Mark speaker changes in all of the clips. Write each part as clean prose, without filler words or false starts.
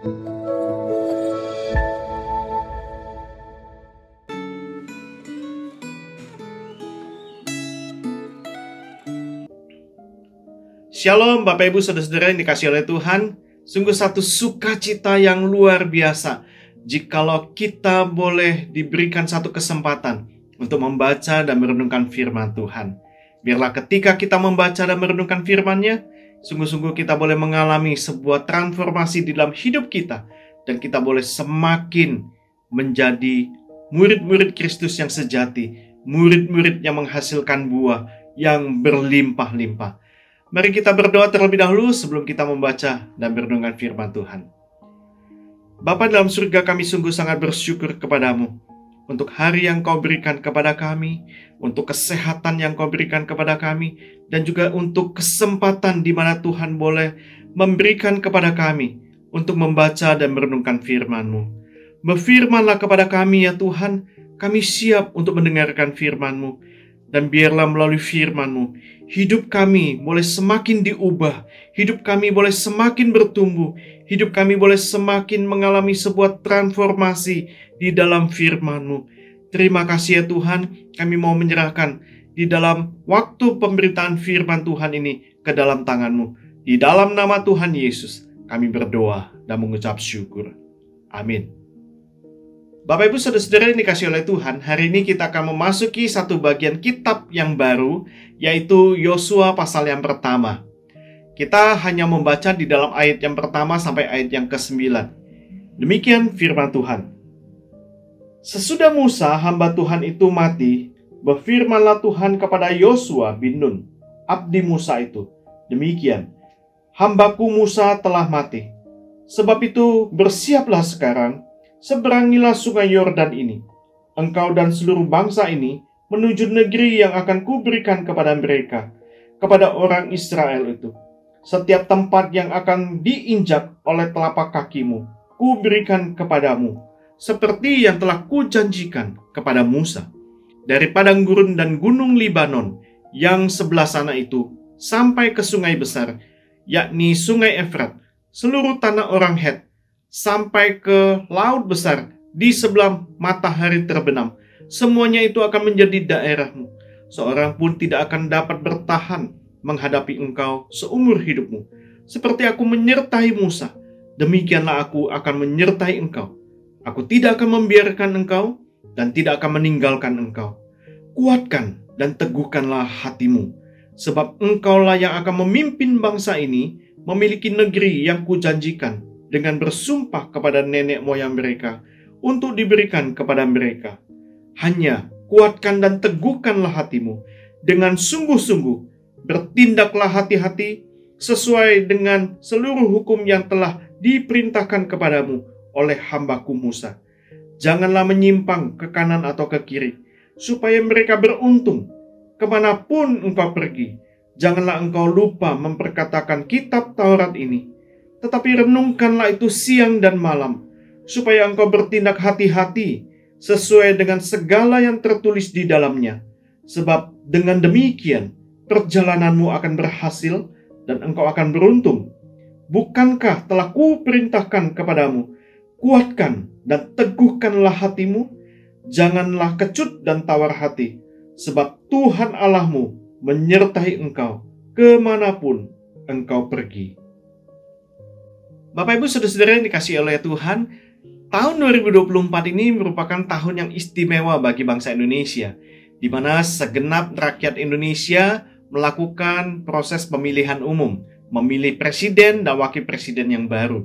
Speaker 1: Shalom Bapak Ibu Saudara-saudara yang dikasihi oleh Tuhan. Sungguh satu sukacita yang luar biasa jikalau kita boleh diberikan satu kesempatan untuk membaca dan merenungkan firman Tuhan. Biarlah ketika kita membaca dan merenungkan firman-Nya, sungguh-sungguh kita boleh mengalami sebuah transformasi di dalam hidup kita, dan kita boleh semakin menjadi murid-murid Kristus yang sejati, murid-murid yang menghasilkan buah yang berlimpah-limpah. Mari kita berdoa terlebih dahulu sebelum kita membaca dan merenungkan firman Tuhan. Bapa dalam surga, kami sungguh sangat bersyukur kepadamu untuk hari yang kau berikan kepada kami, untuk kesehatan yang kau berikan kepada kami, dan juga untuk kesempatan di mana Tuhan boleh memberikan kepada kami untuk membaca dan merenungkan firman-Mu. Berfirmanlah kepada kami ya Tuhan, kami siap untuk mendengarkan firman-Mu. Dan biarlah melalui firman-Mu, hidup kami boleh semakin diubah, hidup kami boleh semakin bertumbuh, hidup kami boleh semakin mengalami sebuah transformasi di dalam firman-Mu. Terima kasih ya Tuhan, kami mau menyerahkan di dalam waktu pemberitaan firman Tuhan ini ke dalam tangan-Mu. Di dalam nama Tuhan Yesus, kami berdoa dan mengucap syukur. Amin. Bapak Ibu Saudara-saudara yang dikasihi oleh Tuhan, hari ini kita akan memasuki satu bagian kitab yang baru, yaitu Yosua pasal yang pertama. Kita hanya membaca di dalam ayat yang pertama sampai ayat yang ke-9. Demikian firman Tuhan. Sesudah Musa hamba Tuhan itu mati, berfirmanlah Tuhan kepada Yosua bin Nun, abdi Musa itu, demikian, hambaku Musa telah mati. Sebab itu bersiaplah sekarang, seberangilah sungai Yordan ini, engkau dan seluruh bangsa ini menuju negeri yang akan kuberikan kepada mereka, kepada orang Israel itu. Setiap tempat yang akan diinjak oleh telapak kakimu, kuberikan kepadamu, seperti yang telah kujanjikan kepada Musa. Dari padang gurun dan gunung Libanon yang sebelah sana itu, sampai ke sungai besar, yakni sungai Efrat, seluruh tanah orang Het, sampai ke laut besar di sebelah matahari terbenam. Semuanya itu akan menjadi daerahmu. Seorang pun tidak akan dapat bertahan menghadapi engkau seumur hidupmu. Seperti aku menyertai Musa, demikianlah aku akan menyertai engkau. Aku tidak akan membiarkan engkau dan tidak akan meninggalkan engkau. Kuatkan dan teguhkanlah hatimu, sebab engkaulah yang akan memimpin bangsa ini memiliki negeri yang kujanjikan dengan bersumpah kepada nenek moyang mereka untuk diberikan kepada mereka. Hanya kuatkan dan teguhkanlah hatimu dengan sungguh-sungguh, bertindaklah hati-hati sesuai dengan seluruh hukum yang telah diperintahkan kepadamu oleh hambaku Musa. Janganlah menyimpang ke kanan atau ke kiri, supaya mereka beruntung kemanapun engkau pergi. Janganlah engkau lupa memperkatakan kitab Taurat ini, tetapi renungkanlah itu siang dan malam, supaya engkau bertindak hati-hati sesuai dengan segala yang tertulis di dalamnya. Sebab dengan demikian perjalananmu akan berhasil dan engkau akan beruntung. Bukankah telah kuperintahkan kepadamu, kuatkan dan teguhkanlah hatimu, janganlah kecut dan tawar hati, sebab Tuhan Allahmu menyertai engkau kemanapun engkau pergi. Bapak Ibu Saudara-saudara yang dikasihi oleh Tuhan, tahun 2024 ini merupakan tahun yang istimewa bagi bangsa Indonesia, di mana segenap rakyat Indonesia melakukan proses pemilihan umum, memilih presiden dan wakil presiden yang baru.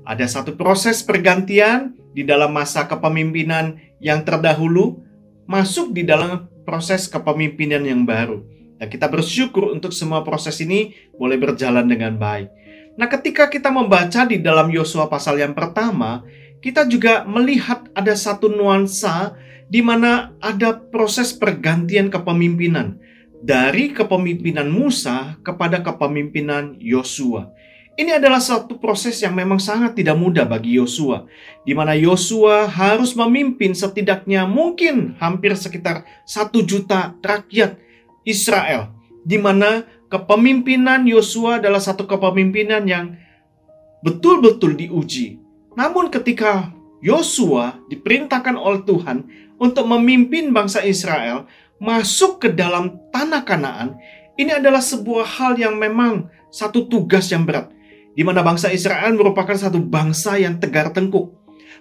Speaker 1: Ada satu proses pergantian di dalam masa kepemimpinan yang terdahulu, masuk di dalam proses kepemimpinan yang baru. Dan kita bersyukur untuk semua proses ini boleh berjalan dengan baik. Nah, ketika kita membaca di dalam Yosua pasal yang pertama, kita juga melihat ada satu nuansa di mana ada proses pergantian kepemimpinan dari kepemimpinan Musa kepada kepemimpinan Yosua. Ini adalah satu proses yang memang sangat tidak mudah bagi Yosua, di mana Yosua harus memimpin setidaknya mungkin hampir sekitar 1 juta rakyat Israel, di mana kepemimpinan Yosua adalah satu kepemimpinan yang betul-betul diuji. Namun ketika Yosua diperintahkan oleh Tuhan untuk memimpin bangsa Israel masuk ke dalam tanah Kanaan, ini adalah sebuah hal yang memang satu tugas yang berat, di mana bangsa Israel merupakan satu bangsa yang tegar tengkuk.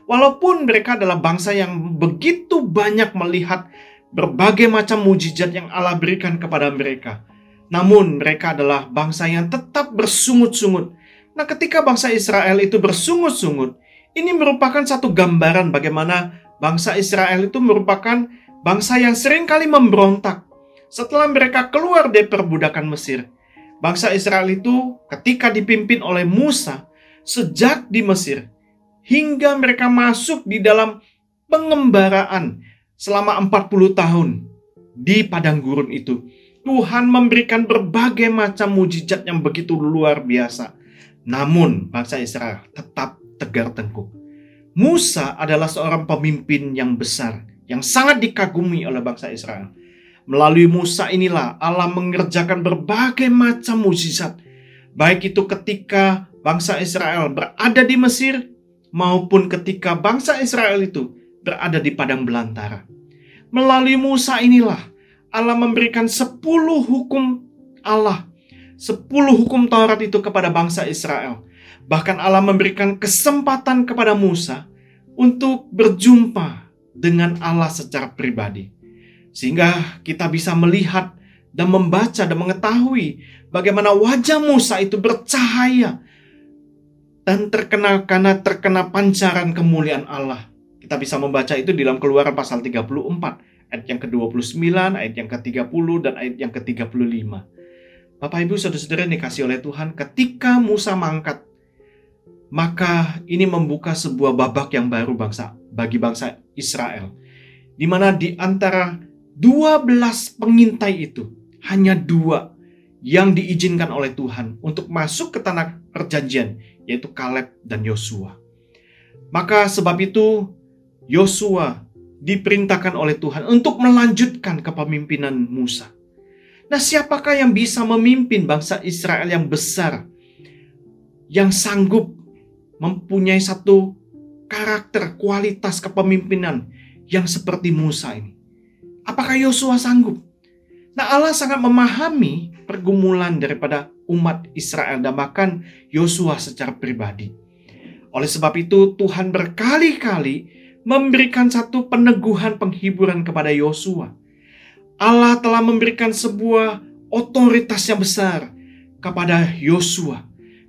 Speaker 1: Walaupun mereka adalah bangsa yang begitu banyak melihat berbagai macam mujizat yang Allah berikan kepada mereka, namun mereka adalah bangsa yang tetap bersungut-sungut. Nah, ketika bangsa Israel itu bersungut-sungut, ini merupakan satu gambaran bagaimana bangsa Israel itu merupakan bangsa yang seringkali memberontak. Setelah mereka keluar dari perbudakan Mesir, bangsa Israel itu ketika dipimpin oleh Musa sejak di Mesir hingga mereka masuk di dalam pengembaraan selama 40 tahun di padang gurun itu, Tuhan memberikan berbagai macam mujizat yang begitu luar biasa. Namun bangsa Israel tetap tegar tengkuk. Musa adalah seorang pemimpin yang besar, yang sangat dikagumi oleh bangsa Israel. Melalui Musa inilah Allah mengerjakan berbagai macam mujizat, baik itu ketika bangsa Israel berada di Mesir, maupun ketika bangsa Israel itu berada di padang belantara. Melalui Musa inilah Allah memberikan 10 hukum Allah, 10 hukum Taurat itu kepada bangsa Israel. Bahkan Allah memberikan kesempatan kepada Musa untuk berjumpa dengan Allah secara pribadi. Sehingga kita bisa melihat dan membaca dan mengetahui bagaimana wajah Musa itu bercahaya dan terkena pancaran kemuliaan Allah. Kita bisa membaca itu di dalam Keluaran pasal 34, ayat yang ke-29, ayat yang ke-30, dan ayat yang ke-35. Bapak Ibu Saudara-saudara dikasih oleh Tuhan, ketika Musa mangkat, maka ini membuka sebuah babak yang baru bagi bangsa Israel. Di mana di antara 12 pengintai itu, hanya 2 yang diizinkan oleh Tuhan untuk masuk ke tanah perjanjian, yaitu Kaleb dan Yosua. Maka sebab itu Yosua diperintahkan oleh Tuhan untuk melanjutkan kepemimpinan Musa. Nah, siapakah yang bisa memimpin bangsa Israel yang besar, yang sanggup mempunyai satu karakter, kualitas kepemimpinan yang seperti Musa ini? Apakah Yosua sanggup? Nah, Allah sangat memahami pergumulan daripada umat Israel dan bahkan Yosua secara pribadi. Oleh sebab itu, Tuhan berkali-kali memberikan satu peneguhan penghiburan kepada Yosua. Allah telah memberikan sebuah otoritas yang besar kepada Yosua.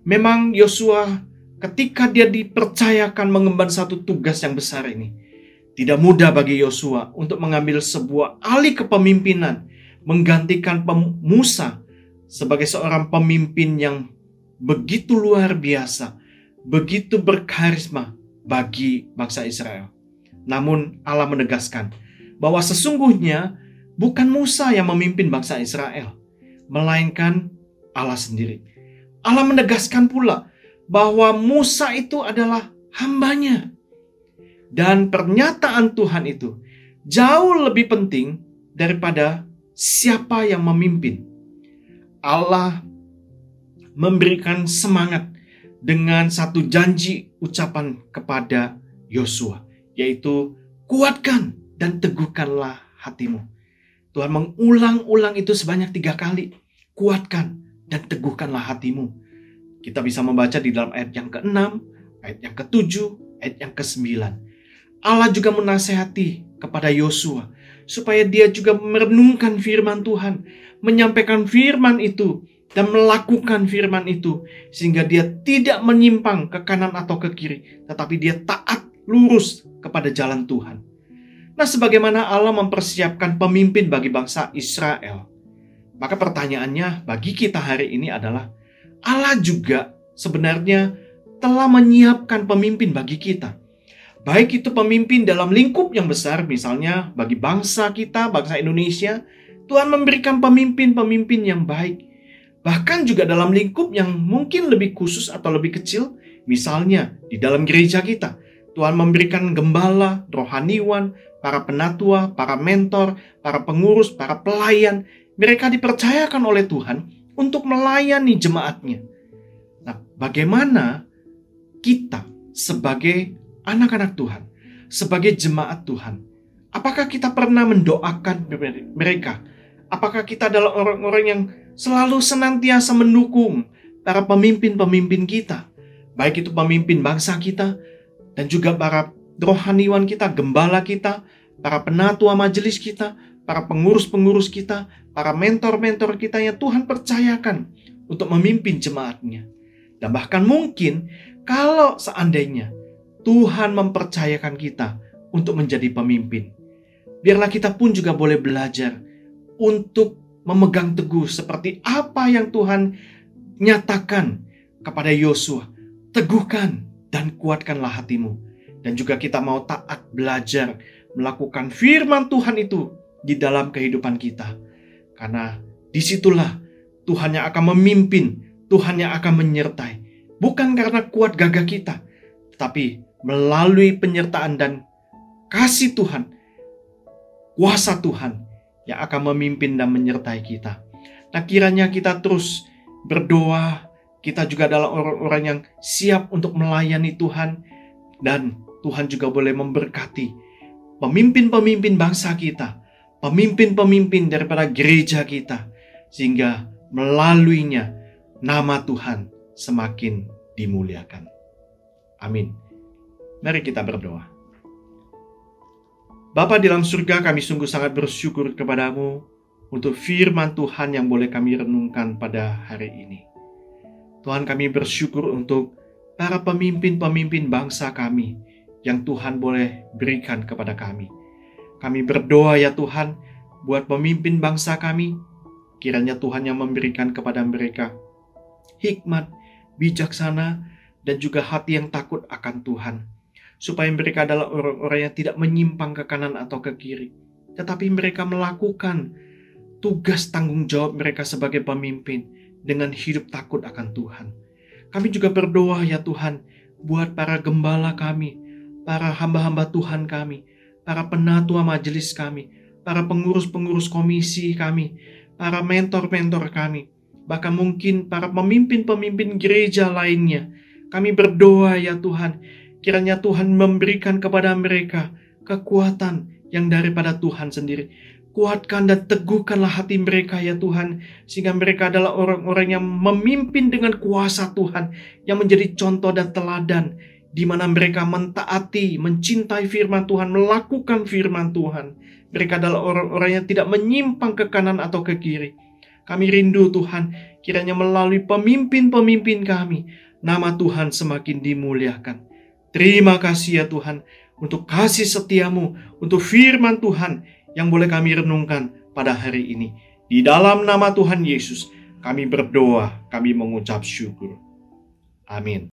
Speaker 1: Memang Yosua ketika dia dipercayakan mengemban satu tugas yang besar ini, tidak mudah bagi Yosua untuk mengambil sebuah alih kepemimpinan, menggantikan Musa sebagai seorang pemimpin yang begitu luar biasa, begitu berkarisma bagi bangsa Israel. Namun Allah menegaskan bahwa sesungguhnya bukan Musa yang memimpin bangsa Israel, melainkan Allah sendiri. Allah menegaskan pula bahwa Musa itu adalah hambanya. Dan pernyataan Tuhan itu jauh lebih penting daripada siapa yang memimpin. Allah memberikan semangat dengan satu janji ucapan kepada Yosua, yaitu kuatkan dan teguhkanlah hatimu. Tuhan mengulang-ulang itu sebanyak 3 kali. Kuatkan dan teguhkanlah hatimu. Kita bisa membaca di dalam ayat yang ke-6, ayat yang ke-7, ayat yang ke-9. Allah juga menasihati kepada Yosua supaya dia juga merenungkan firman Tuhan, menyampaikan firman itu dan melakukan firman itu sehingga dia tidak menyimpang ke kanan atau ke kiri, tetapi dia taat lurus kepada jalan Tuhan. Nah, sebagaimana Allah mempersiapkan pemimpin bagi bangsa Israel, maka pertanyaannya bagi kita hari ini adalah, Allah juga sebenarnya telah menyiapkan pemimpin bagi kita. Baik itu pemimpin dalam lingkup yang besar, misalnya bagi bangsa kita, bangsa Indonesia, Tuhan memberikan pemimpin-pemimpin yang baik. Bahkan juga dalam lingkup yang mungkin lebih khusus atau lebih kecil, misalnya di dalam gereja kita, Tuhan memberikan gembala, rohaniwan, para penatua, para mentor, para pengurus, para pelayan. Mereka dipercayakan oleh Tuhan untuk melayani jemaatnya. Nah, bagaimana kita sebagai anak-anak Tuhan, sebagai jemaat Tuhan. Apakah kita pernah mendoakan mereka? Apakah kita adalah orang-orang yang selalu senantiasa mendukung para pemimpin-pemimpin kita? Baik itu pemimpin bangsa kita, dan juga para rohaniwan kita, gembala kita, para penatua majelis kita, para pengurus-pengurus kita, para mentor-mentor kita yang Tuhan percayakan untuk memimpin jemaatnya. Dan bahkan mungkin kalau seandainya Tuhan mempercayakan kita untuk menjadi pemimpin, biarlah kita pun juga boleh belajar untuk memegang teguh seperti apa yang Tuhan nyatakan kepada Yosua. Teguhkan dan kuatkanlah hatimu. Dan juga kita mau taat belajar melakukan firman Tuhan itu di dalam kehidupan kita. Karena disitulah Tuhan yang akan memimpin, Tuhan yang akan menyertai. Bukan karena kuat gagah kita, tetapi melalui penyertaan dan kasih Tuhan, kuasa Tuhan yang akan memimpin dan menyertai kita. Nah, kiranya kita terus berdoa, kita juga adalah orang-orang yang siap untuk melayani Tuhan, dan Tuhan juga boleh memberkati pemimpin-pemimpin bangsa kita, pemimpin-pemimpin daripada gereja kita, sehingga melaluinya nama Tuhan semakin dimuliakan. Amin. Mari kita berdoa. Bapa di dalam surga, kami sungguh sangat bersyukur kepadamu untuk firman Tuhan yang boleh kami renungkan pada hari ini. Tuhan, kami bersyukur untuk para pemimpin-pemimpin bangsa kami yang Tuhan boleh berikan kepada kami. Kami berdoa ya Tuhan, buat pemimpin bangsa kami, kiranya Tuhan yang memberikan kepada mereka hikmat, bijaksana, dan juga hati yang takut akan Tuhan. Supaya mereka adalah orang-orang yang tidak menyimpang ke kanan atau ke kiri, tetapi mereka melakukan tugas tanggung jawab mereka sebagai pemimpin dengan hidup takut akan Tuhan. Kami juga berdoa ya Tuhan, buat para gembala kami, para hamba-hamba Tuhan kami, para penatua majelis kami, para pengurus-pengurus komisi kami, para mentor-mentor kami, bahkan mungkin para pemimpin-pemimpin gereja lainnya. Kami berdoa ya Tuhan, kiranya Tuhan memberikan kepada mereka kekuatan yang daripada Tuhan sendiri. Kuatkan dan teguhkanlah hati mereka ya Tuhan, sehingga mereka adalah orang-orang yang memimpin dengan kuasa Tuhan, yang menjadi contoh dan teladan, di mana mereka mentaati, mencintai firman Tuhan, melakukan firman Tuhan. Mereka adalah orang-orang yang tidak menyimpang ke kanan atau ke kiri. Kami rindu Tuhan, kiranya melalui pemimpin-pemimpin kami, nama Tuhan semakin dimuliakan. Terima kasih ya Tuhan, untuk kasih setiamu, untuk firman Tuhan yang boleh kami renungkan pada hari ini. Di dalam nama Tuhan Yesus, kami berdoa, kami mengucap syukur. Amin.